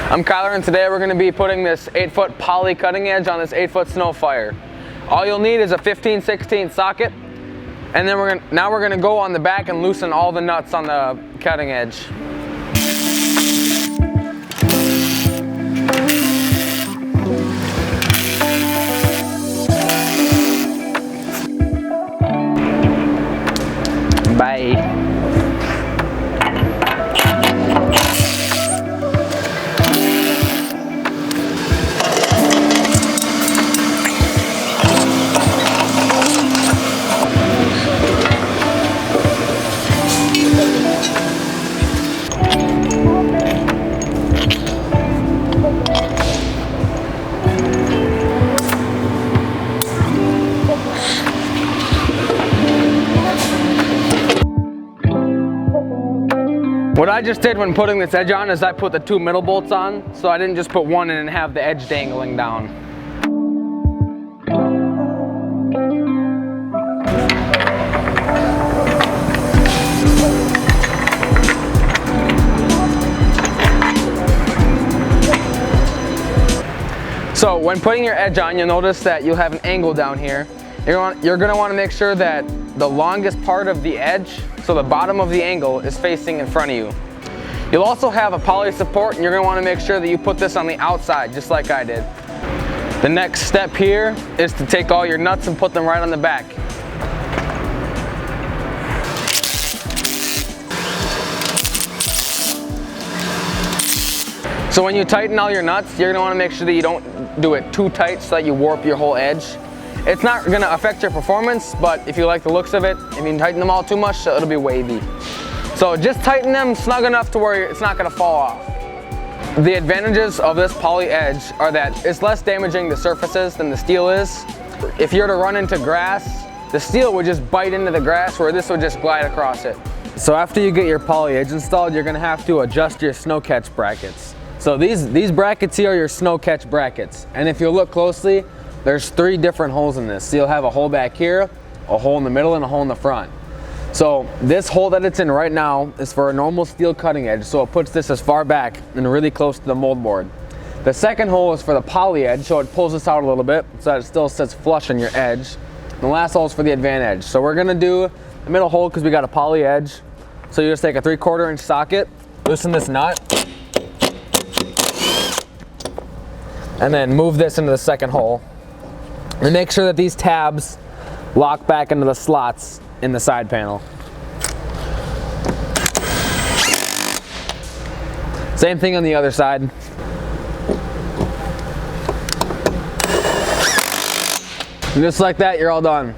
I'm Kyler, and today we're going to be putting this 8-foot poly cutting edge on this 8-foot SnowFire. All you'll need is a 15/16 socket, and then now we're going to go on the back and loosen all the nuts on the cutting edge. Bye. What I just did when putting this edge on is I put the 2 middle bolts on, so I didn't just put one in and have the edge dangling down. So when putting your edge on, you'll notice that you'll have an angle down here. You're going to want to make sure that the longest part of the edge, so the bottom of the angle, is facing in front of you. You'll also have a poly support, and you're going to want to make sure that you put this on the outside, just like I did. The next step here is to take all your nuts and put them right on the back. So when you tighten all your nuts, you're going to want to make sure that you don't do it too tight so that you warp your whole edge. It's not going to affect your performance, but if you like the looks of it, if you tighten them all too much, it'll be wavy. So just tighten them snug enough to where it's not going to fall off. The advantages of this poly edge are that it's less damaging to surfaces than the steel is. If you were to run into grass, the steel would just bite into the grass, where this would just glide across it. So after you get your poly edge installed, you're going to have to adjust your snow catch brackets. So these brackets here are your snow catch brackets, and if you look closely, there's 3 different holes in this. So you'll have a hole back here, a hole in the middle, and a hole in the front. So this hole that it's in right now is for a normal steel cutting edge, so it puts this as far back and really close to the mold board. The second hole is for the poly edge, so it pulls this out a little bit so that it still sits flush on your edge. And the last hole is for the advantage. So we're gonna do the middle hole because we got a poly edge. So you just take a 3/4 inch socket, loosen this nut, and then move this into the second hole. And make sure that these tabs lock back into the slots in the side panel. Same thing on the other side. And just like that, you're all done.